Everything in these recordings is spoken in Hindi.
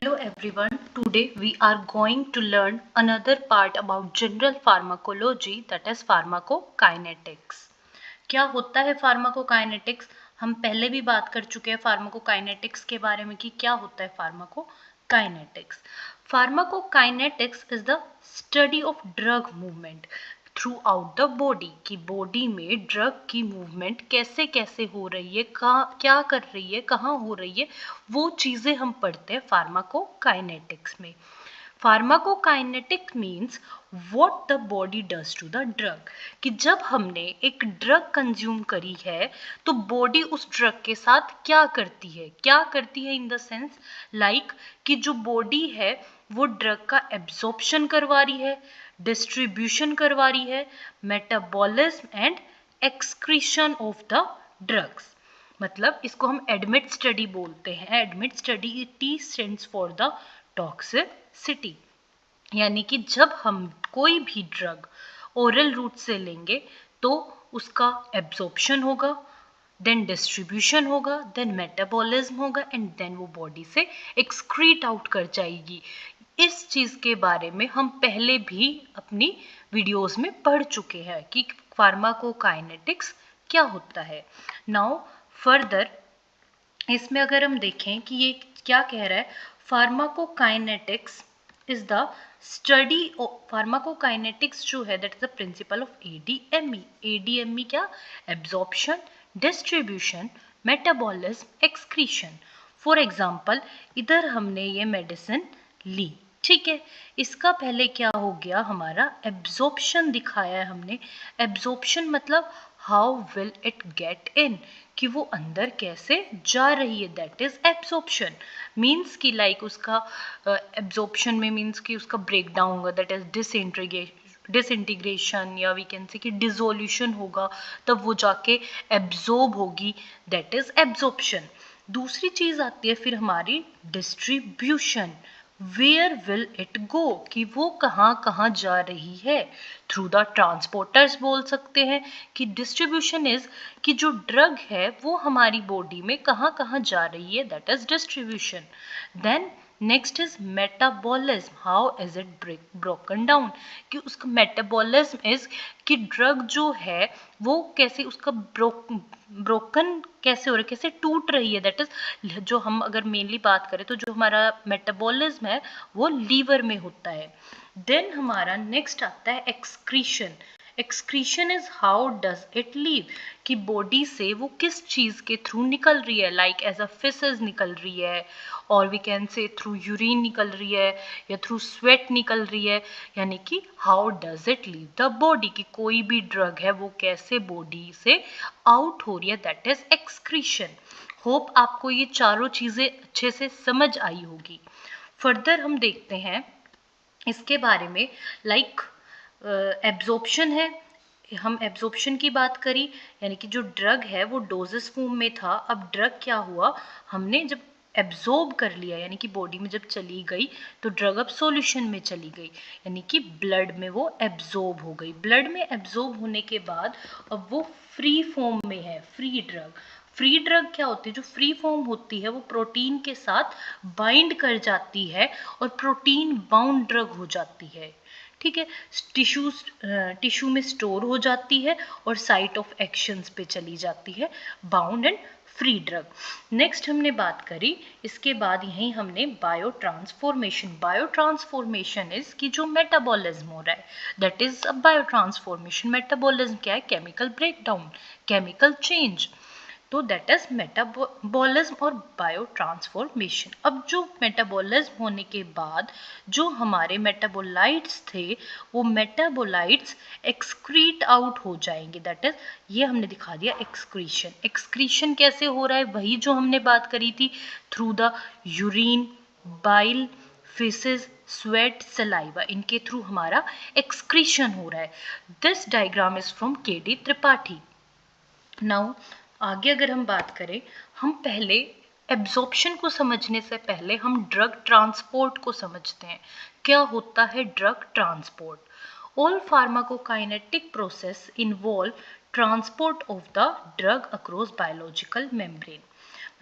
Hello everyone, today we are going to learn another part about general pharmacology, that is pharmacokinetics. क्या होता है फार्माकोकाइनेटिक्स? हम पहले भी बात कर चुके हैं फार्माकोकाइनेटिक्स के बारे में कि क्या होता है pharmacokinetics. Pharmacokinetics is the study of drug movement through out the body, कि बॉडी में ड्रग की मूवमेंट कैसे कैसे हो रही है, क्या कर रही है, कहाँ हो रही है, वो चीज़ें हम पढ़ते हैं फार्माकोकाइनेटिक्स में. Pharmacokinetic means what the body does to the drug, कि जब हमने एक ड्रग कंज्यूम करी है तो बॉडी उस ड्रग के साथ क्या करती है इन द सेंस लाइक कि जो बॉडी है वो ड्रग का एब्जॉर्प्शन करवा रही है, डिस्ट्रीब्यूशन करवा रही है, metabolism and excretion of the drugs. मतलब इसको हम एडमिट स्टडी बोलते हैं. Admit study T stands for the toxicity, यानी कि जब हम कोई भी ड्रग ओरल रूट से लेंगे तो उसका एब्जॉर्प्शन होगा, देन डिस्ट्रीब्यूशन होगा, देन मेटाबॉलिज्म होगा एंड देन वो बॉडी से एक्सक्रीट आउट कर जाएगी. इस चीज़ के बारे में हम पहले भी अपनी वीडियोस में पढ़ चुके हैं कि फार्माकोकाइनेटिक्स क्या होता है. नाउ फर्दर इसमें अगर हम देखें कि ये क्या कह रहा है, pharmacokinetics is the study of pharmacokinetics जो है that is the principle of ADME. ADME क्या? Absorption, distribution, metabolism, excretion. For example इधर हमने ये मेडिसिन ली, ठीक है, इसका पहले क्या हो गया, हमारा एब्जॉर्प्शन दिखाया है हमने. एब्जॉर्प्शन मतलब how will it get in, कि वो अंदर कैसे जा रही है, दैट इज एब्जॉर्प्शन. मीन्स कि लाइक उसका एब्जॉर्प्शन में मीन्स कि उसका ब्रेक डाउन होगा, दैट इज डिसइंटीग्रेशन, या वी कैन से कि डिसोल्यूशन होगा, तब वो जाके एब्जॉर्ब होगी, दैट इज एब्जॉर्प्शन. दूसरी चीज आती है फिर हमारी distribution. Where will it go, कि वो कहाँ कहाँ जा रही है, थ्रू द ट्रांसपोर्टर्स बोल सकते हैं. कि डिस्ट्रीब्यूशन इज कि जो ड्रग है वो हमारी बॉडी में कहाँ कहाँ जा रही है, that is distribution. Then next is metabolism, how is it broken down, कि उसका मेटाबॉलिज्म इज कि ड्रग जो है वो कैसे उसका ब्रोकन कैसे हो रहा है, कैसे टूट रही है, दैट इज जो हम अगर मेनली बात करें तो जो हमारा मेटाबॉलिज्म है वो लीवर में होता है. देन हमारा नेक्स्ट आता है excretion. Excretion is how does it leave, कि बॉडी से वो किस चीज के थ्रू निकल रही है, लाइक एज अ फिसेस निकल रही है, और we can say through urine निकल रही है, या थ्रू स्वेट निकल रही है. यानी कि how does it leave the body, कि कोई भी ड्रग है वो कैसे बॉडी से आउट हो रही है, दैट इज एक्सक्रीशन. होप आपको ये चारों चीजें अच्छे से समझ आई होगी. फर्दर हम देखते हैं इसके बारे में, लाइक एब्जॉर्प्शन है. हम एब्जॉर्प्शन की बात करी, यानी कि जो ड्रग है वो डोजेस फॉर्म में था, अब ड्रग क्या हुआ, हमने जब एब्जॉर्ब कर लिया, यानी कि बॉडी में जब चली गई तो ड्रग अब सॉल्यूशन में चली गई, यानी कि ब्लड में वो एब्जॉर्ब हो गई. ब्लड में एब्जॉर्ब होने के बाद अब वो फ्री फॉर्म में है, फ्री ड्रग. फ्री ड्रग क्या होती है, जो फ्री फॉर्म होती है वो प्रोटीन के साथ बाइंड कर जाती है और प्रोटीन बाउंड ड्रग हो जाती है, ठीक है. टिश्यू में स्टोर हो जाती है और साइट ऑफ एक्शंस पे चली जाती है, bound and free drug. Next हमने बात करी, इसके बाद यहीं हमने bio transformation. Bio transformation is कि जो मेटाबॉलिज्म हो रहा है, that is a bio transformation. Metabolism क्या है, केमिकल ब्रेकडाउन, केमिकल चेंज. तो दैट इज मेटाबॉलिज्म और बायो ट्रांसफॉर्मेशन. अब जो मेटाबॉलिज्म होने के बाद जो हमारे मेटाबोलाइट्स थे वो मेटाबोलाइट्स एक्सक्रीट आउट हो जाएंगे, दैट इज ये हमने दिखा दिया एक्सक्रीशन. एक्सक्रीशन कैसे हो रहा है, वही जो हमने बात करी थी, through the urine, bile, faces, sweat, saliva, इनके थ्रू हमारा एक्सक्रीशन हो रहा है. This diagram is from KD Tripathi. Now आगे अगर हम बात करें, हम पहले एब्जॉर्प्शन को समझने से पहले हम ड्रग ट्रांसपोर्ट को समझते हैं. क्या होता है drug transport? All pharmacokinetic process involve transport of the drug across biological membrane.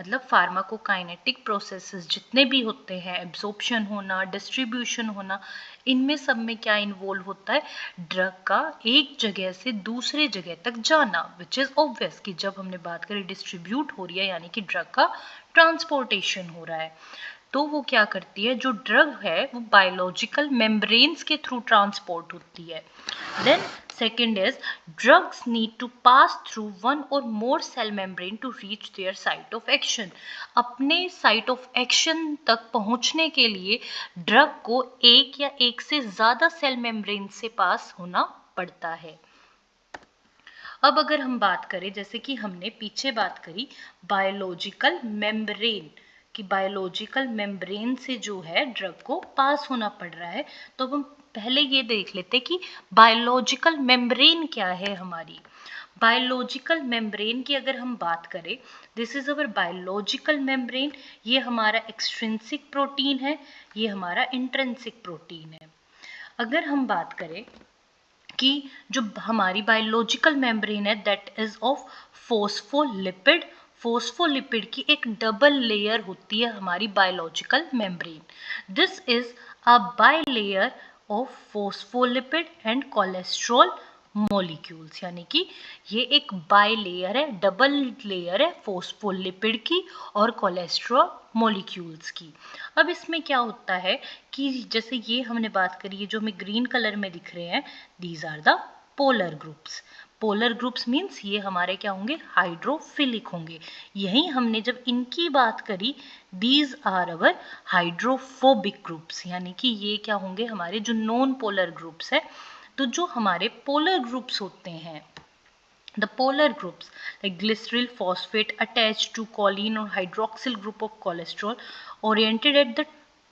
मतलब फार्माकोकाइनेटिक प्रोसेसेस जितने भी होते हैं, एब्जॉर्प्शन होना, डिस्ट्रीब्यूशन होना, इनमें सब में क्या इन्वॉल्व होता है, ड्रग का एक जगह से दूसरे जगह तक जाना, विच इज ऑब्वियस कि जब हमने बात करी डिस्ट्रीब्यूट हो रही है यानी कि ड्रग का ट्रांसपोर्टेशन हो रहा है, तो वो क्या करती है, जो ड्रग है वो बायोलॉजिकल मेम्ब्रेन्स के थ्रू ट्रांसपोर्ट होती है। Then second is drugs need to pass through one or more cell membrane to reach their site of action. अपने साइट ऑफ एक्शन तक पहुंचने के लिए ड्रग को एक या एक से ज्यादा सेल मेम्ब्रेन से पास होना पड़ता है। अब अगर हम बात करें, जैसे कि हमने पीछे बात करी बायोलॉजिकल मेम्ब्रेन कि बायोलॉजिकल मेम्ब्रेन से जो है ड्रग को पास होना पड़ रहा है, तो अब हम पहले ये देख लेते कि बायोलॉजिकल मेम्ब्रेन क्या है हमारी। बायोलॉजिकल मेम्ब्रेन की अगर हम बात करें, this is our biological membrane. ये हमारा एक्सट्रिंसिक प्रोटीन है, ये हमारा इंट्रिंसिक प्रोटीन है। अगर हम बात करें कि जो हमारी बायोलॉजिकल मेम्ब्रेन है that is of phospholipid, phospholipid की एक डबल लेयर होती है हमारी biological membrane. This is a bilayer of phospholipid and cholesterol molecules, यानी कि ये एक बाई लेयर है, डबल लेयर है फोस्फोलिपिड की और कोलेस्ट्रॉल मॉलिक्यूल्स की। अब इसमें क्या होता है कि जैसे ये हमने बात करी है, जो हमें ग्रीन कलर में दिख रहे हैं, these are the polar groups. Polar groups means ये हमारे क्या होंगे, हाइड्रोफिलिक होंगे। यही हमने जब इनकी बात करी, these are our hydrophobic groups, यानी कि ये क्या होंगे, हमारे जो नॉन पोलर ग्रुप्स है। तो जो हमारे पोलर ग्रुप्स होते हैं, the polar groups like glycerol phosphate attached to choline or hydroxyl group of cholesterol oriented at the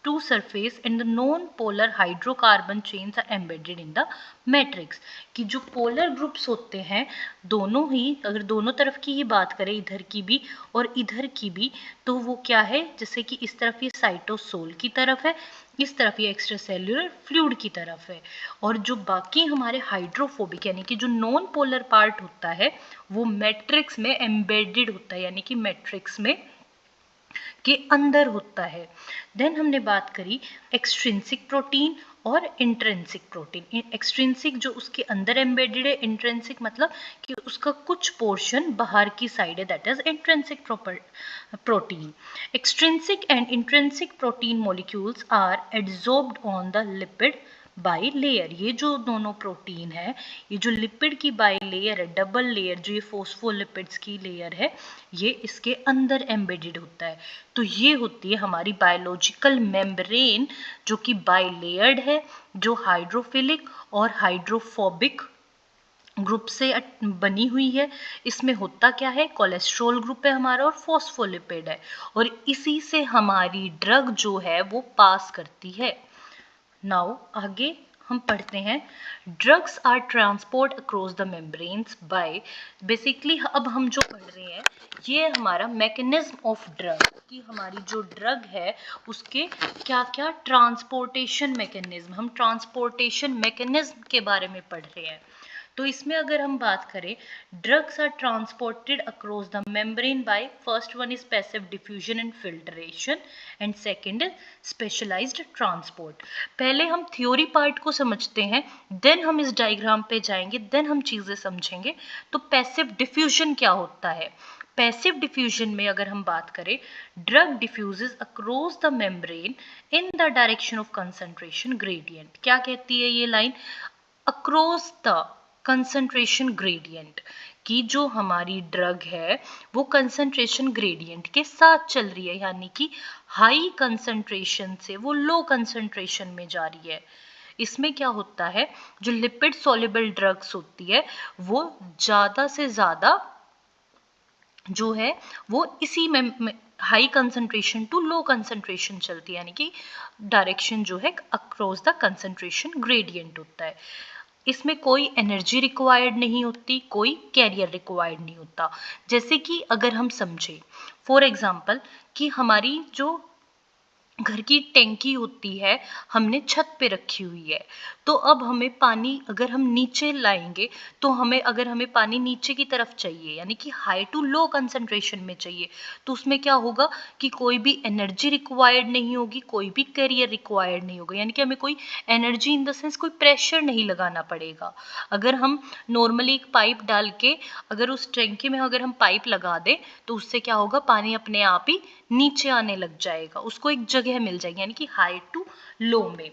two surface and the non-polar hydrocarbon chains are embedded in the matrix। कि जो polar groups होते हैं दोनों ही, अगर दोनों तरफ की ही बात करें, इधर की भी और इधर की भी, तो वो क्या है, जैसे कि इस तरफ ये साइटोसोल की तरफ है, इस तरफ ये एक्स्ट्रा सेल्यूलर फ्लूइड की तरफ है, और जो बाकी हमारे हाइड्रोफोबिक यानी कि जो नॉन पोलर पार्ट होता है वो मैट्रिक्स में एम्बेडेड होता है, यानी कि मैट्रिक्स में के अंदर होता है। देन हमने बात करी एक्सट्रिंसिक प्रोटीन और इंट्रिंसिक प्रोटीन। एक्सट्रिंसिक जो उसके अंदर एम्बेडेड है, इंट्रिंसिक मतलब कि उसका कुछ पोर्शन बाहर की साइड है, that is intrinsic protein. Extrinsic and intrinsic protein molecules are adsorbed on the lipid bilayer. ये जो दोनों प्रोटीन है, ये जो लिपिड की बाई लेयर है, डबल लेयर, जो ये फोस्फोलिपिड्स की लेयर है, ये इसके अंदर एम्बेडेड होता है। तो ये होती है हमारी बायोलॉजिकल मेम्ब्रेन, जो कि बाई लेयर्ड है, जो हाइड्रोफिलिक और हाइड्रोफोबिक ग्रुप से बनी हुई है। इसमें होता क्या है, कोलेस्ट्रॉल ग्रुप है हमारा और फोस्फोलिपिड है, और इसी से हमारी ड्रग जो है वो पास करती है। नाउ आगे हम पढ़ते हैं, drugs are transport across the membranes by, basically अब हम जो पढ़ रहे हैं ये हमारा मैकेनिज्म ऑफ ड्रग, कि हमारी जो ड्रग है उसके क्या क्या ट्रांसपोर्टेशन मैकेनिज्म, हम ट्रांसपोर्टेशन मैकेनिज्म के बारे में पढ़ रहे हैं। तो इसमें अगर हम बात करें, drugs are transported across the membrane by, first one is passive diffusion and filtration and second is specialised transport. पहले हम थ्योरी पार्ट को समझते हैं, देन हम इस डायग्राम पे जाएंगे, देन हम चीजें समझेंगे। तो पैसिव डिफ्यूजन क्या होता है, पैसिव डिफ्यूजन में अगर हम बात करें, drug diffuses across the membrane in the direction of concentration gradient. क्या कहती है ये line, across the concentration gradient, कि जो हमारी ड्रग है वो कंसंट्रेशन ग्रेडियंट के साथ चल रही है, यानी कि हाई कंसंट्रेशन से वो लो कंसंट्रेशन में जा रही है। इसमें क्या होता है, जो लिपिड सॉल्युबल ड्रग्स होती है वो ज़्यादा से ज़्यादा जो है वो इसी में high concentration to low concentration चलती है, यानी कि डायरेक्शन जो है अक्रॉस द कंसंट्रेशन ग्रेडियंट होता है। इसमें कोई एनर्जी रिक्वायर्ड नहीं होती, कोई कैरियर रिक्वायर्ड नहीं होता। जैसे कि अगर हम समझे फॉर एग्जांपल कि हमारी जो घर की टैंकी होती है, हमने छत पे रखी हुई है, तो अब हमें पानी अगर हम नीचे लाएंगे तो अगर हमें पानी नीचे की तरफ चाहिए, यानी कि हाई टू लो कंसंट्रेशन में चाहिए, तो उसमें क्या होगा कि कोई भी एनर्जी रिक्वायर्ड नहीं होगी, कोई भी कैरियर रिक्वायर्ड नहीं होगा, यानी कि हमें कोई एनर्जी इन द सेंस कोई प्रेशर नहीं लगाना पड़ेगा। अगर हम नॉर्मली एक पाइप डाल के अगर उस टैंकी में अगर हम पाइप लगा दें तो उससे क्या होगा, पानी अपने आप ही नीचे आने लग जाएगा, उसको एक जगह मिल जाएगी, यानी कि हाई टू लो में।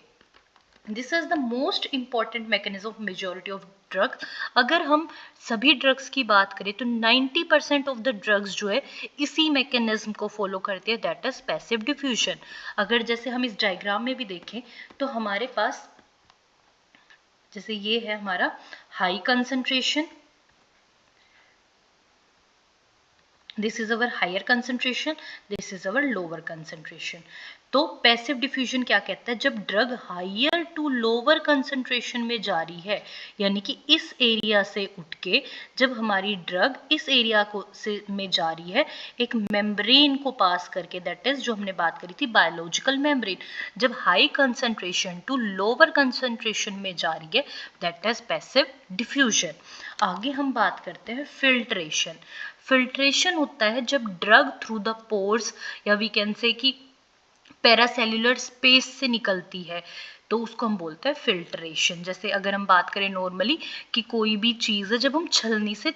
This is the most important mechanism of majority of drugs. अगर हम सभी ड्रग्स की बात करें तो 90% ऑफ द ड्रग्स जो है इसी मैकेनिज्म को फॉलो करती है, दैट इज पैसिव डिफ्यूजन। अगर जैसे हम इस डायग्राम में भी देखें तो हमारे पास जैसे ये है हमारा high concentration, this is our higher concentration, this is our lower concentration। तो पैसिव डिफ्यूजन क्या कहता है, जब drug higher to lower concentration में जा रही है, यानी कि इस एरिया से उठ के जब हमारी ड्रग इस एरिया को से में जा रही है एक मेम्ब्रेन को पास करके, दैट इज जो हमने बात करी थी बायोलॉजिकल मेम्ब्रेन, जब high concentration to lower concentration में जा रही है, दैट इज पैसिव डिफ्यूजन। आगे हम बात करते हैं फिल्ट्रेशन। फिल्ट्रेशन होता है जब ड्रग थ्रू द पोर्स या वी कैन से कि पैरासेल्युलर स्पेस से निकलती है, तो उसको हम बोलते हैं फिल्ट्रेशन। जैसे अगर हम बात करें नॉर्मली कि कोई भी चीज़ है जब हम छलनी से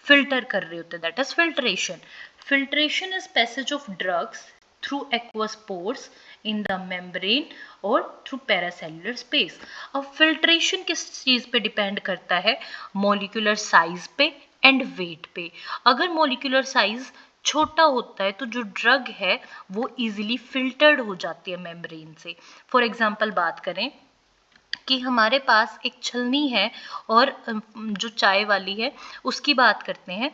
फिल्टर कर रहे होते हैं, that is filtration. Filtration is passage of drugs through aqueous pores in the membrane और थ्रू पैरासेल्युलर स्पेस। अब फिल्ट्रेशन किस चीज़ पे डिपेंड करता है, मॉलिक्यूलर साइज पे एंड वेट पे। अगर मॉलिक्यूलर साइज छोटा होता है तो जो ड्रग है वो इजीली फिल्टर्ड हो जाती है मेम्ब्रेन से। फॉर एग्जांपल बात करें कि हमारे पास एक छलनी है और जो चाय वाली है उसकी बात करते हैं,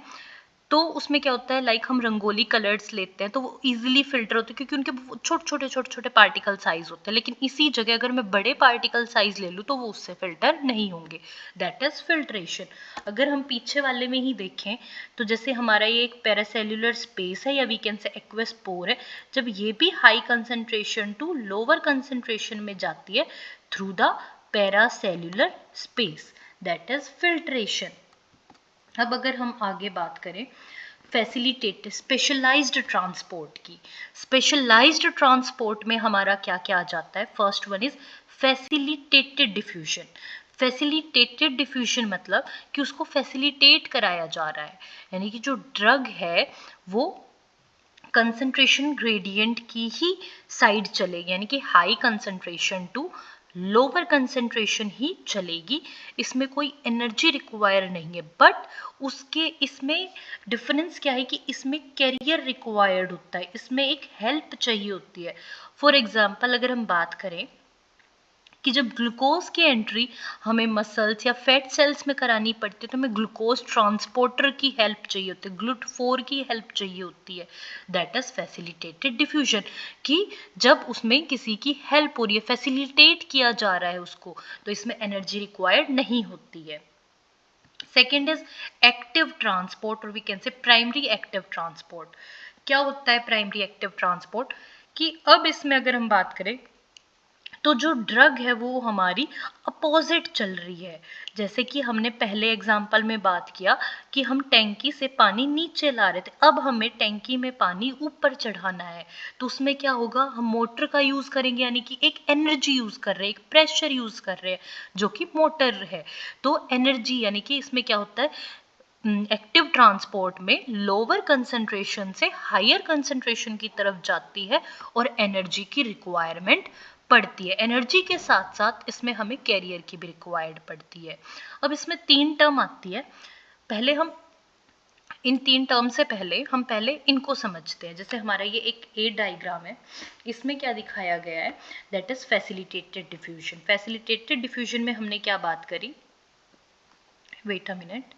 तो उसमें क्या होता है, लाइक हम रंगोली कलर्स लेते हैं तो वो इजीली फिल्टर होते हैं क्योंकि उनके छोटे छोटे पार्टिकल साइज होते हैं, लेकिन इसी जगह अगर मैं बड़े पार्टिकल साइज ले लूँ तो वो उससे फिल्टर नहीं होंगे, दैट इज फिल्ट्रेशन। अगर हम पीछे वाले में ही देखें तो जैसे हमारा ये एक पैरासेल्युलर स्पेस है या we can say aqueous pore है, जब ये भी high concentration to lower concentration में जाती है through the paracellular space, that is filtration. अब अगर हम आगे बात करें फैसिलिटेटेड स्पेशलाइज्ड ट्रांसपोर्ट की, स्पेशलाइज्ड ट्रांसपोर्ट में हमारा क्या क्या आ जाता है, first one is facilitated diffusion. Facilitated diffusion मतलब कि उसको फैसिलिटेट कराया जा रहा है, यानी कि जो ड्रग है वो कंसंट्रेशन ग्रेडियंट की ही साइड चलेगी, यानी कि high concentration to lower concentration ही चलेगी, इसमें कोई एनर्जी रिक्वायर नहीं है। बट उसके इसमें डिफरेंस क्या है कि इसमें कैरियर रिक्वायर्ड होता है, इसमें एक हेल्प चाहिए होती है। फॉर एग्जाम्पल अगर हम बात करें कि जब ग्लूकोज की एंट्री हमें मसल्स या फैट सेल्स में करानी पड़ती है तो हमें ग्लूकोज ट्रांसपोर्टर की हेल्प चाहिए होती है, GLUT4 की हेल्प चाहिए होती है, दैट इज फैसिलिटेटेड डिफ्यूजन। कि जब उसमें किसी की हेल्प हो रही है, फैसिलिटेट किया जा रहा है उसको, तो इसमें एनर्जी रिक्वायर्ड नहीं होती है। सेकेंड इज एक्टिव ट्रांसपोर्ट और we can say primary active transport. क्या होता है प्राइमरी एक्टिव ट्रांसपोर्ट, कि अब इसमें अगर हम बात करें तो जो ड्रग है वो हमारी अपोजिट चल रही है। जैसे कि हमने पहले एग्जाम्पल में बात किया कि हम टैंकी से पानी नीचे ला रहे थे, अब हमें टैंकी में पानी ऊपर चढ़ाना है, तो उसमें क्या होगा, हम मोटर का यूज करेंगे, यानी कि एक एनर्जी यूज कर रहे हैं, एक प्रेशर यूज कर रहे हैं जो कि मोटर है। तो एनर्जी यानी कि इसमें क्या होता है, एक्टिव ट्रांसपोर्ट में लोअर कंसंट्रेशन से हायर कंसंट्रेशन की तरफ जाती है और एनर्जी की रिक्वायरमेंट पड़ती है। एनर्जी के साथ साथ इसमें हमें कैरियर की भी रिक्वायर्ड पड़ती है। अब इसमें 3 टर्म आती है, पहले हम इन 3 टर्म से पहले हम पहले इनको समझते हैं। जैसे हमारा ये एक ए डायग्राम है, इसमें क्या दिखाया गया है, that is facilitated diffusion. Facilitated diffusion में हमने क्या बात करी, wait a minute,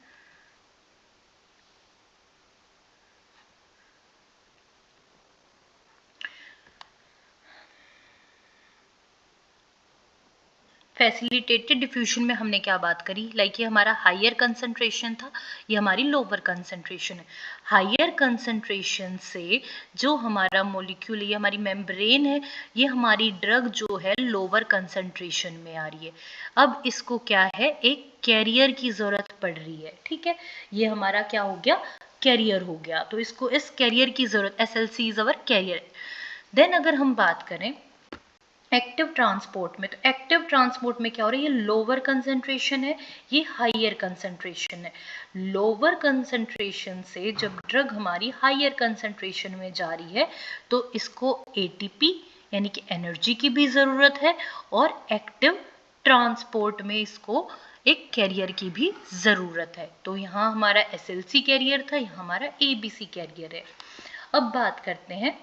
facilitated diffusion में हमने क्या बात करी, लाइक ये हमारा हायर कंसंट्रेशन था, ये हमारी लोअर कंसंट्रेशन है। हायर कंसंट्रेशन से जो हमारा मॉलिक्यूल, ये हमारी मेम्ब्रेन है, ये हमारी ड्रग जो है लोअर कंसंट्रेशन में आ रही है। अब इसको क्या है, एक कैरियर की जरूरत पड़ रही है, ठीक है, ये हमारा क्या हो गया, कैरियर हो गया, तो इसको इस कैरियर की जरूरत, SLC is our carrier. Then अगर हम बात करें एक्टिव ट्रांसपोर्ट में, तो एक्टिव ट्रांसपोर्ट में क्या हो रहा है, ये लोअर कंसंट्रेशन है, ये हायर कंसंट्रेशन है। लोअर कंसंट्रेशन से जब ड्रग हमारी हायर कंसंट्रेशन में जा रही है तो इसको ATP यानी कि एनर्जी की भी ज़रूरत है, और एक्टिव ट्रांसपोर्ट में इसको एक कैरियर की भी ज़रूरत है। तो यहाँ हमारा SLC कैरियर था, यहाँ हमारा ABC कैरियर है। अब बात करते हैं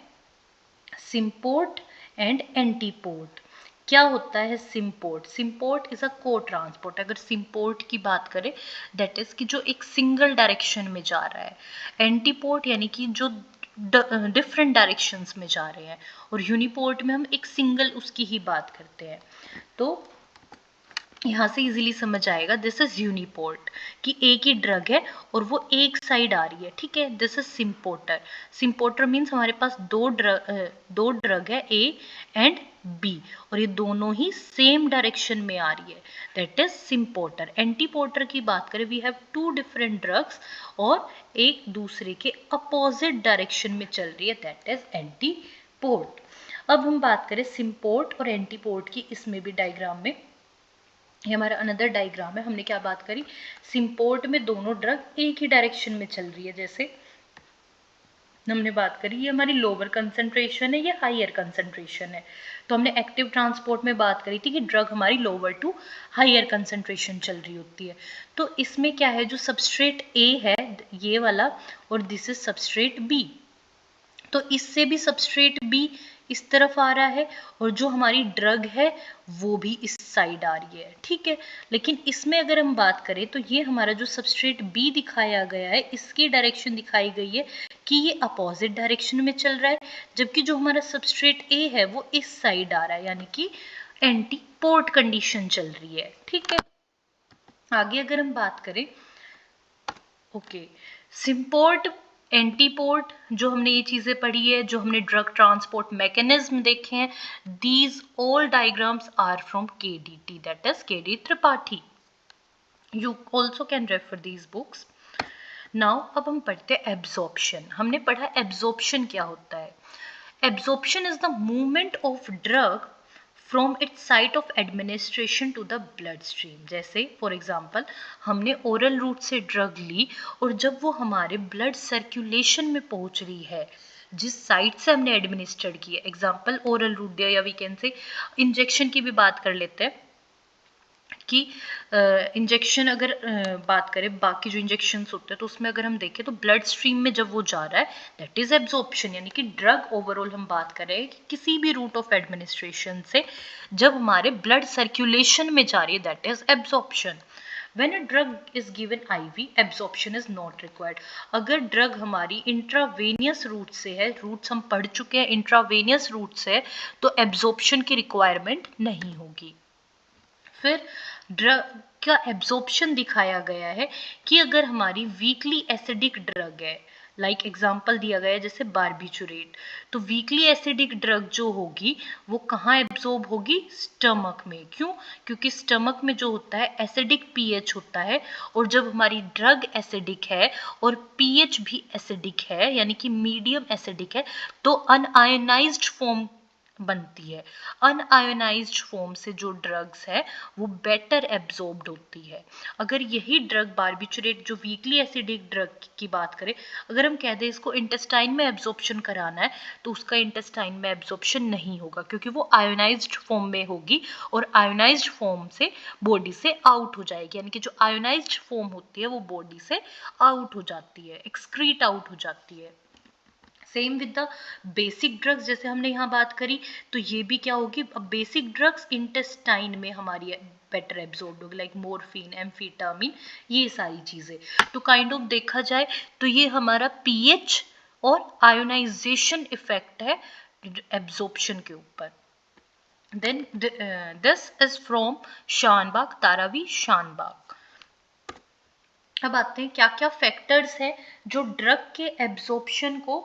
सिम्पोर्ट एंड एंटीपोर्ट। क्या होता है सिम्पोर्ट? सिम्पोर्ट इज अ को ट्रांसपोर्ट। अगर सिम्पोर्ट की बात करें दैट इज कि जो एक सिंगल डायरेक्शन में जा रहा है, एंटीपोर्ट यानी कि जो डिफरेंट डायरेक्शंस में जा रहे हैं, और यूनिपोर्ट में हम एक सिंगल उसकी ही बात करते हैं। तो यहाँ से इजीली समझ आएगा, दिस इज यूनिपोर्ट कि एक ही ड्रग है और वो एक साइड आ रही है, ठीक है। This is symporter. Symporter means हमारे पास दो ड्रग है A एंड B, और ये दोनों ही सेम डायरेक्शन में आ रही है, दैट इज सिम्पोर्टर। एंटीपोर्टर की बात करें, we have two different drugs और एक दूसरे के अपोजिट डायरेक्शन में चल रही है, दैट इज एंटीपोर्ट। अब हम बात करें सिम्पोर्ट और एंटीपोर्ट की, इसमें भी डायग्राम में, ये हमारा अनदर डायग्राम है। हमने क्या बात करी, सिम्पोर्ट में दोनों ड्रग एक ही डायरेक्शन में चल रही है, जैसे हमने बात करी ये हमारी लोअर कंसंट्रेशन है, ये हायर कंसंट्रेशन है। तो हमने एक्टिव ट्रांसपोर्ट में बात करी थी कि ड्रग हमारी लोअर टू हायर कंसंट्रेशन चल रही होती है। तो इसमें क्या है, जो सबस्ट्रेट A है ये वाला, और दिस इज सबस्ट्रेट B, तो इससे भी सबस्ट्रेट B इस तरफ आ रहा है, और जो हमारी ड्रग है वो भी इस साइड आ रही है, ठीक है। लेकिन इसमें अगर हम बात करें तो ये हमारा जो सबस्ट्रेट B दिखाया गया है, इसकी डायरेक्शन दिखाई गई है कि ये अपोजिट डायरेक्शन में चल रहा है, जबकि जो हमारा सबस्ट्रेट A है वो इस साइड आ रहा है, यानी कि एंटीपोर्ट कंडीशन चल रही है, ठीक है। आगे अगर हम बात करें, ओके, सिम्पोर्ट एंटीपोर्ट, जो हमने ये चीज़ें पढ़ी है, जो हमने ड्रग ट्रांसपोर्ट मैकेनिज्म देखे हैं, these all diagrams are from KDT, that is KD Tripathi. You also can refer these books. Now अब हम पढ़ते हैं एब्जॉर्प्शन। हमने पढ़ा एब्जॉर्प्शन क्या होता है। Absorption is the movement of drug from its site of administration to the bloodstream. जैसे फॉर एग्जाम्पल हमने ओरल रूट से ड्रग ली, और जब वो हमारे ब्लड सर्कुलेशन में पहुंच रही है, जिस साइट से हमने एडमिनिस्ट्रेट किया, एग्जाम्पल ओरल रूट दिया, या वी कैन से इंजेक्शन की भी बात कर लेते हैं कि इंजेक्शन अगर बात करें, बाकी जो इंजेक्शंस होते हैं तो उसमें अगर हम देखें तो ब्लड स्ट्रीम में जब वो जा रहा है, दैट इज एब्जॉर्प्शन। यानी कि ड्रग ओवरऑल हम बात कर रहे हैं कि किसी भी रूट ऑफ एडमिनिस्ट्रेशन से जब हमारे ब्लड सर्कुलेशन में जा रही है, that is absorption. When a drug is given IV, absorption is not required. अगर ड्रग हमारी इंट्रावेनियस रूट से है, रूट्स हम पढ़ चुके हैं, इंट्रावेनियस रूट से है, तो एब्जॉर्प्शन की रिक्वायरमेंट नहीं होगी। फिर ड्रग का एब्जॉर्प्शन दिखाया गया है कि अगर हमारी वीकली एसिडिक ड्रग है, लाइक एग्जांपल दिया गया है जैसे बार्बिचुरेट, तो वीकली एसिडिक ड्रग जो होगी वो कहाँ एब्जॉर्ब होगी, स्टमक में। क्यों? क्योंकि स्टमक में जो होता है एसिडिक pH होता है, और जब हमारी ड्रग एसिडिक है और pH भी एसिडिक है, यानी कि मीडियम एसिडिक है, तो अनआयोनाइज्ड फॉर्म बनती है। अनआयोनाइज्ड फॉर्म से जो ड्रग्स है वो बेटर एब्जॉर्ब्ड होती है। अगर यही ड्रग बार्बिचुरेट जो वीकली एसिडिक ड्रग की बात करें, अगर हम कह दें इसको इंटेस्टाइन में एब्जॉर्प्शन कराना है, तो उसका इंटेस्टाइन में एब्जॉर्प्शन नहीं होगा, क्योंकि वो आयोनाइज्ड फॉर्म में होगी, और आयोनाइज्ड फॉर्म से बॉडी से आउट हो जाएगी। यानी कि जो आयोनाइज्ड फॉर्म होती है वो बॉडी से आउट हो जाती है, एक्सक्रीट आउट हो जाती है। Same with the basic drugs, जैसे हमने यहाँ बात करी, तो ये भी क्या होगी, अब बेसिक ड्रग्स इंटेस्टाइन में हमारी बेटर एब्जॉर्ब होगी, लाइक मोरफिन, एम्फीटामिन, ये सारी चीजें। तो काइंड ऑफ देखा जाए तो ये हमारा पीएच और आयोनाइजेशन इफेक्ट है एब्जॉर्प्शन के ऊपर। Then this is from Shanbhag, तारावी Shanbhag. अब आते हैं क्या क्या फैक्टर्स हैं जो ड्रग के एब्जॉर्प्शन को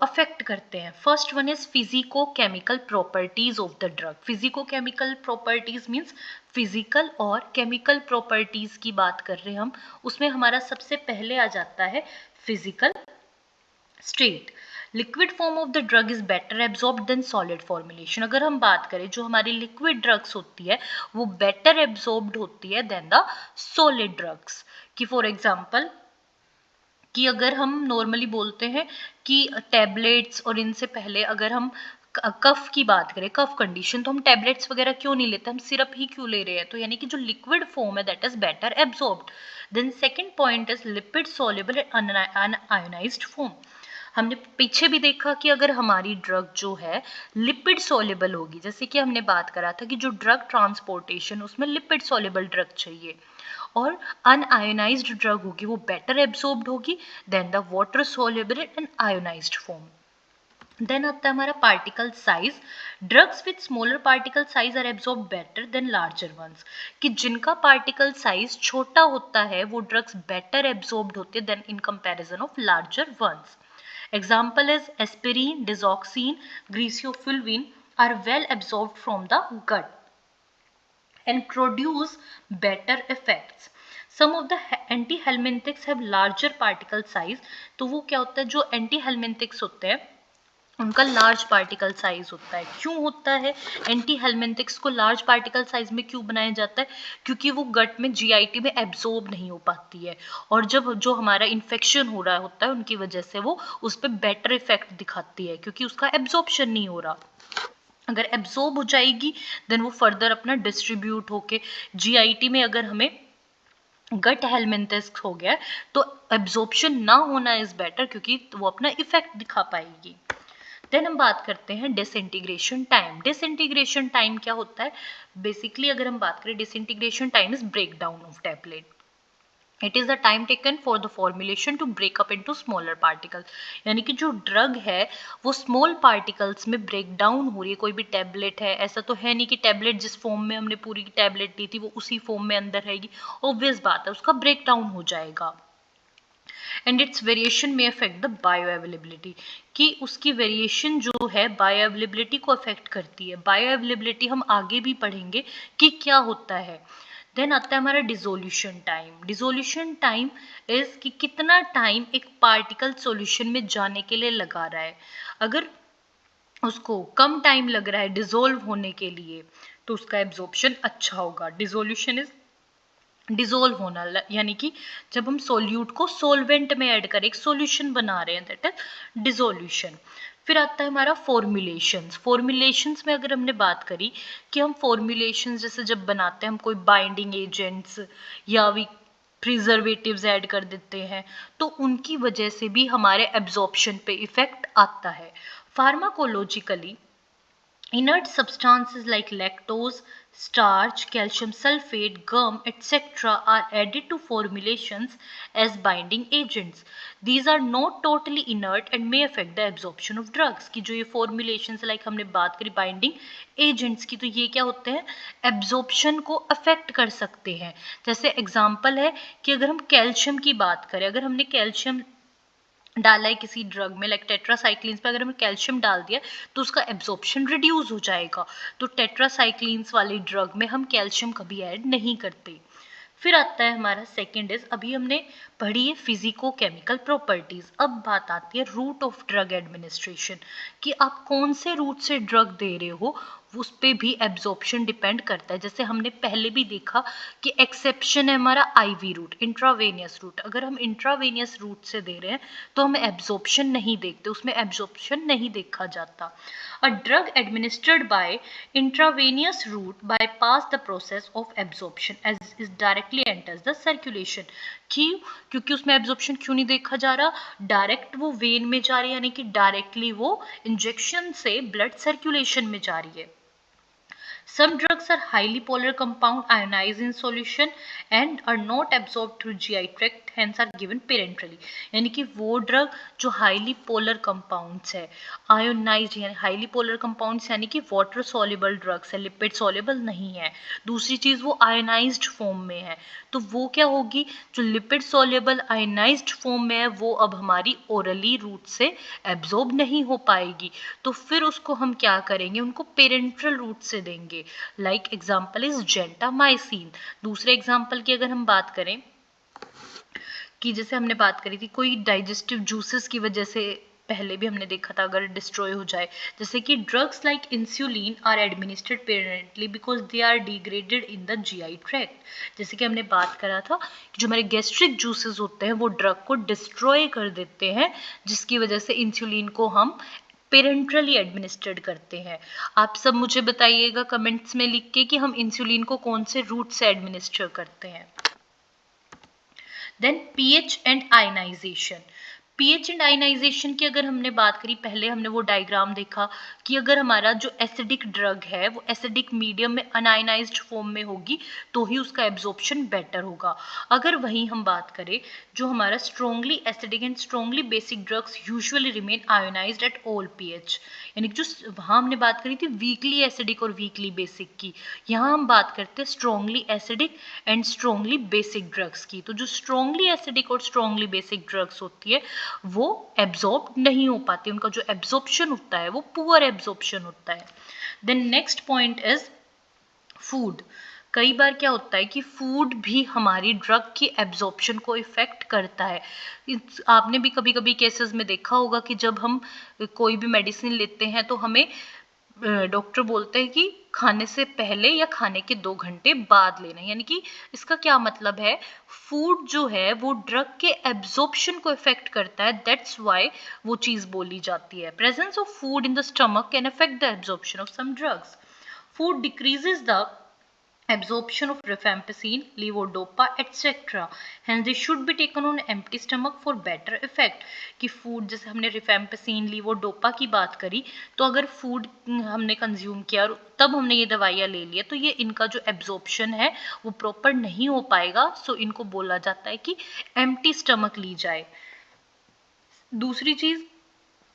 अफेक्ट करते हैं। First one is physico chemical properties of the drug. Physico chemical properties means physical और केमिकल प्रॉपर्टीज की बात कर रहे हैं हम। उसमें हमारा सबसे पहले आ जाता है physical state. Liquid form of the drug is better absorb than solid formulation. अगर हम बात करें जो हमारी लिक्विड ड्रग्स होती है वो बेटर एब्जॉर्ब्ड होती है देन द सॉलिड ड्रग्स। कि फॉर एग्जांपल कि अगर हम नॉर्मली बोलते हैं कि टैबलेट्स और इनसे पहले अगर हम कफ की बात करें, कफ कंडीशन, तो हम टैबलेट्स वगैरह क्यों नहीं लेते, हम सिरप ही क्यों ले रहे हैं। तो यानी कि जो लिक्विड फॉर्म है that is better absorbed. Then second point is lipid soluble unionised form. हमने पीछे भी देखा कि अगर हमारी ड्रग जो है लिपिड सॉल्युबल होगी, जैसे कि हमने बात करा था कि जो ड्रग ट्रांसपोर्टेशन उसमें लिपिड सॉल्युबल ड्रग चाहिए, और अनआयोनाइज्ड ड्रग होगी वो बेटर एब्जॉर्ब्ड होगी than the water soluble and ionised form. Then आता है हमारा particle size. Drugs with smaller particle size are absorb better than larger ones. कि जिनका पार्टिकल साइज छोटा होता है वो ड्रग्स बेटर एब्जॉर्ब्ड होते हैं than in comparison of larger ones. Example is aspirin, digoxin, griseofulvin are well absorbed from the gut and produce better effects. Some of the antihelminthics have larger particle size. तो वो क्या होता है, जो antihelminthics होते हैं उनका लार्ज पार्टिकल साइज होता है। क्यों होता है, एंटी हेलमिंथिक्स को लार्ज पार्टिकल साइज में क्यों बनाया जाता है, क्योंकि वो गट में जीआईटी में एब्जॉर्ब नहीं हो पाती है, और जब जो हमारा इन्फेक्शन हो रहा होता है उनकी वजह से वो उस पर बेटर इफेक्ट दिखाती है क्योंकि उसका एब्जॉर्प्शन नहीं हो रहा। अगर एब्जॉर्ब हो जाएगी देन वो फर्दर अपना डिस्ट्रीब्यूट होके जीआईटी में, अगर हमें गट हेलमिंथिक्स हो गया तो एब्जॉर्प्शन ना होना इज बेटर क्योंकि वो अपना इफेक्ट दिखा पाएगी। देन हम बात करते हैं डिसइंटीग्रेशन टाइम। डिसइंटीग्रेशन टाइम क्या होता है, बेसिकली अगर हम बात करें disintegration time is break down of tablet. It is the time taken for the formulation to break up into smaller particle. यानी कि जो ड्रग है वो स्मॉल पार्टिकल्स में ब्रेक डाउन हो रही है। कोई भी टैबलेट है, ऐसा तो है नहीं कि टैबलेट जिस फॉर्म में हमने पूरी टैबलेट दी थी वो उसी फॉर्म में अंदर रहेगी, ऑब्वियस बात है उसका ब्रेक डाउन हो जाएगा। एंड इट्स वेरिएशन में अफेक्ट द बायो अवेलेबिलिटी। कि उसकी वेरिएशन जो है बायो अवेलेबिलिटी को अफेक्ट करती है। बायो अवेलेबिलिटी हम आगे भी पढ़ेंगे कि क्या होता है। देन आता है हमारा dissolution time. Dissolution time is कि कितना टाइम एक पार्टिकल सॉल्यूशन में जाने के लिए लगा रहा है। अगर उसको कम टाइम लग रहा है डिसोल्व होने के लिए तो उसका एब्जॉर्प्शन अच्छा होगा। डिसोल्यूशन इज डिसोल्व होना, यानी कि जब हम सोल्यूट को सोलवेंट में ऐड करें, एक सॉल्यूशन बना रहे हैं, दैट इज डिसोल्यूशन। फिर आता है हमारा फॉर्मुलेशंस। फॉर्मुलेशंस में अगर हमने बात करी कि हम फॉर्मुलेशंस जैसे जब बनाते हैं हम कोई बाइंडिंग एजेंट्स या भी प्रिजर्वेटिव्स ऐड कर देते हैं तो उनकी वजह से भी हमारे एब्जॉर्प्शन पे इफेक्ट आता है। Pharmacologically inert substances like lactose, starch, calcium sulfate, gum, etc. are added to formulations as binding agents. These are not totally inert and may affect the absorption of drugs. कि जो ये formulations like हमने बात करी binding agents की, तो ये क्या होते हैं, absorption को affect कर सकते हैं। जैसे example है कि अगर हम कैल्शियम की बात करें, अगर हमने कैल्शियम डाला है किसी ड्रग में लाइक टेट्रासाइक्लिन्स पे, अगर हमने कैल्शियम डाल दिया तो उसका एब्जॉर्प्शन रिड्यूस हो जाएगा। तो टेट्रासाइक्लिन्स वाली ड्रग में हम कैल्शियम कभी ऐड नहीं करते। फिर आता है हमारा सेकेंड इज, अभी हमने पढ़ी है फिजिको केमिकल प्रॉपर्टीज। अब बात आती है रूट ऑफ ड्रग एडमिनिस्ट्रेशन, कि आप कौन से रूट से ड्रग दे रहे हो उस पर भी एब्जॉर्प्शन डिपेंड करता है। जैसे हमने पहले भी देखा कि एक्सेप्शन है हमारा आईवी रूट, इंट्रावेनियस रूट। अगर हम इंट्रावेनियस रूट से दे रहे हैं तो हम एब्जॉर्प्शन नहीं देखते, उसमें एब्जॉर्प्शन नहीं देखा जाता। A drug administered by intravenous route bypass the process of absorption as it directly enters the circulation। क्योंकि उसमें एब्जॉर्प्शन क्यों नहीं देखा जा रहा, डायरेक्ट वो वेन में जा रही है, यानी कि डायरेक्टली वो इंजेक्शन से ब्लड सर्कुलेशन में जा रही है। Some drugs are highly polar compound ionized in solution and are not absorbed through GI tract, hence are given parenterally. यानी कि वो ड्रग जो हाईली पोलर कंपाउंड्स है, आयोनाइज्ड यानी हाईली पोलर कंपाउंड्स यानी कि वाटर सॉल्युबल ड्रग्स है, लिपिड सॉल्युबल नहीं है। दूसरी चीज वो आयोनाइज्ड फॉर्म में है, तो वो क्या होगी, जो लिपिड सॉल्युबल आयोनाइज्ड फॉर्म में है वो अब हमारी ओरली रूट से एब्जॉर्ब नहीं हो पाएगी, तो फिर उसको हम क्या करेंगे, उनको पेरेंट्रल रूट से देंगे। Like example is gentamicin. दूसरे एग्जांपल की अगर हम बात करें कि जैसे हमने बात करी थी कोई डाइजेस्टिव जूसेस की वजह से, पहले भी हमने देखा था अगर डिस्ट्रॉय हो जाए, जैसे कि drugs like insulin are administered parenterally because they are degraded in the GI tract. जैसे कि हमने बात करा था कि जो हमारे गैस्ट्रिक जूसेस होते हैं वो ड्रग को डिस्ट्रॉय कर देते हैं, जिसकी वजह से इंसुलिन को हम पेरेंट्रली एडमिनिस्ट्रेड करते हैं। आप सब मुझे बताइएगा कमेंट्स में लिख के कि हम इंसुलिन को कौन से रूट से एडमिनिस्टर करते हैं। Then pH and ionisation. PH and ionisation की अगर हमने बात करी, पहले हमने वो डायग्राम देखा कि अगर हमारा जो एसिडिक ड्रग है वो एसिडिक मीडियम में अनायनाइज्ड फॉर्म में होगी तो ही उसका एब्जॉर्प्शन बेटर होगा। अगर वहीं हम बात करें जो हमारा strongly acidic and strongly basic drugs usually remain ionised at all pH, यानी जो वहाँ हमने बात करी थी वीकली एसिडिक और वीकली बेसिक की, यहाँ हम बात करते हैं strongly acidic and strongly basic drugs की। तो जो स्ट्रॉन्गली एसिडिक और स्ट्रॉन्गली बेसिक ड्रग्स होती है वो एब्जॉर्ब नहीं हो पाती, उनका जो एब्जॉर्प्शन होता है वो पुअर एब्जॉर्प्शन होता है। Then next point is food. कई बार क्या होता है कि फूड भी हमारी ड्रग की एब्जॉर्प्शन को इफेक्ट करता है। आपने भी कभी कभी केसेस में देखा होगा कि जब हम कोई भी मेडिसिन लेते हैं तो हमें डॉक्टर बोलते हैं कि खाने से पहले या खाने के 2 घंटे बाद लेना, यानी कि इसका क्या मतलब है, फूड जो है वो ड्रग के एब्जॉर्प्शन को इफेक्ट करता है, दैट्स व्हाई वो चीज बोली जाती है। Presence of food in the stomach can affect the absorption of some drugs. Food decreases the absorption of rifampicin, levodopa, etc. Hence they should be taken on empty stomach for better effect। कि फूड जैसे हमने रिफेम्पिसिन लीवोडोपा की बात करी, तो अगर फूड हमने कंज्यूम किया और तब हमने ये दवाइयाँ ले लिया तो ये इनका जो एब्जॉर्प्शन है वो प्रॉपर नहीं हो पाएगा, सो इनको बोला जाता है कि एम्प्टी स्टमक ली जाए। दूसरी चीज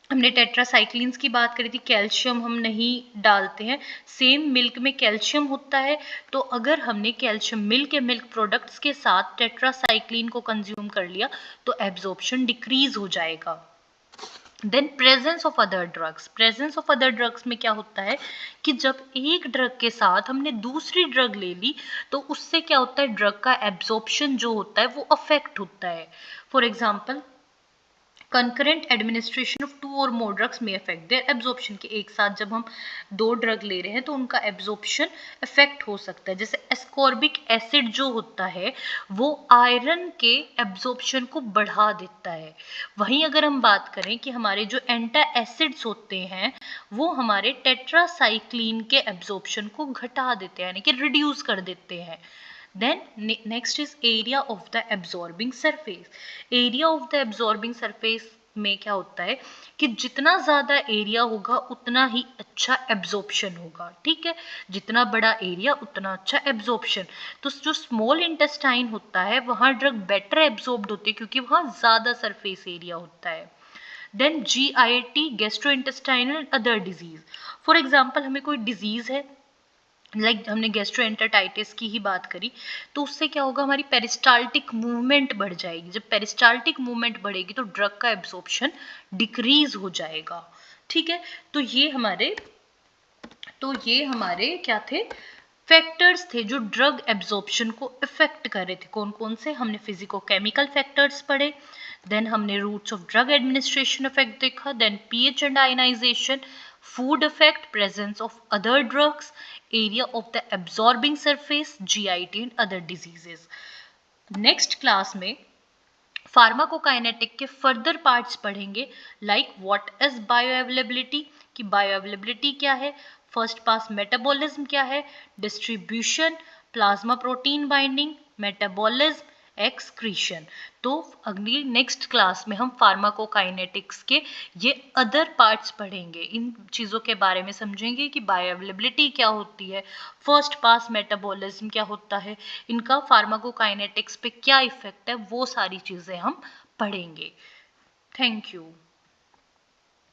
हमने टेट्रासाइक्लिन्स की बात करी थी, कैल्शियम हम नहीं डालते हैं, सेम मिल्क में कैल्शियम होता है, तो अगर हमने कैल्शियम मिल्क या मिल्क प्रोडक्ट्स के साथ टेट्रासाइक्लिन को कंज्यूम कर लिया तो एब्जॉर्प्शन डिक्रीज हो जाएगा। Then presence of other drugs. Presence of other drugs में क्या होता है कि जब एक ड्रग के साथ हमने दूसरी ड्रग ले ली तो उससे क्या होता है, ड्रग का एब्जॉर्प्शन जो होता है वो अफेक्ट होता है। For example concurrent administration of 2 और मोर ड्रग्स में अफेक्ट देयर एब्जॉर्प्शन, के एक साथ जब हम 2 ड्रग ले रहे हैं तो उनका एब्जॉर्प्शन इफेक्ट हो सकता है। जैसे एस्कॉर्बिक एसिड जो होता है वो आयरन के एब्जॉर्प्शन को बढ़ा देता है। वहीं अगर हम बात करें कि हमारे जो एंटा एसिड्स होते हैं वो हमारे टेट्रासाइक्लिन के एब्जॉर्प्शन को घटा देते हैं, यानी कि रिड्यूस कर देते हैं। Then next is area of the absorbing surface। area of the absorbing surface में क्या होता है कि जितना ज़्यादा एरिया होगा उतना ही अच्छा एब्जॉर्प्शन होगा, ठीक है, जितना बड़ा एरिया उतना अच्छा एब्जॉर्प्शन। तो जो स्मॉल इंटेस्टाइन होता है वहाँ ड्रग बेटर एब्जॉर्ब्ड होती है क्योंकि वहाँ ज़्यादा सरफेस एरिया होता है। Then GIT gastrointestinal other disease. For example हमें कोई डिजीज है, लाइक हमने गैस्ट्रोएंटरटाइटिस की ही बात करी, तो उससे क्या होगा, हमारी पेरिस्टाल्टिक मूवमेंट बढ़ जाएगी। जब पेरिस्टाल्टिक मूवमेंट बढ़ेगी तो ड्रग का एब्जॉर्प्शन डिक्रीज हो जाएगा, ठीक है। तो ये हमारे क्या थे, फैक्टर्स थे जो ड्रग एब्जॉर्प्शन को इफेक्ट कर रहे थे। कौन कौन से, हमने फिजिको केमिकल फैक्टर्स पढ़े, देन हमने routes of drug administration effect देखा, then pH and ionization, food effect, presence of other drugs, area of the absorbing surface, GIT and other diseases। Next class में फार्माकोकाइनेटिक के फर्दर पार्ट्स पढ़ेंगे, लाइक व्हाट इज बायोअवेलेबिलिटी, कि बायोअवेलेबिलिटी क्या है, फर्स्ट पास मेटाबॉलिज्म क्या है, distribution, plasma protein binding, metabolism, excretion. तो अगली नेक्स्ट क्लास में हम फार्माकोकाइनेटिक्स के ये अदर पार्ट्स पढ़ेंगे, इन चीज़ों के बारे में समझेंगे कि बायोअवेलेबिलिटी क्या होती है, फर्स्ट पास मेटाबॉलिज्म क्या होता है, इनका फार्माकोकाइनेटिक्स पे क्या इफेक्ट है, वो सारी चीज़ें हम पढ़ेंगे। Thank you.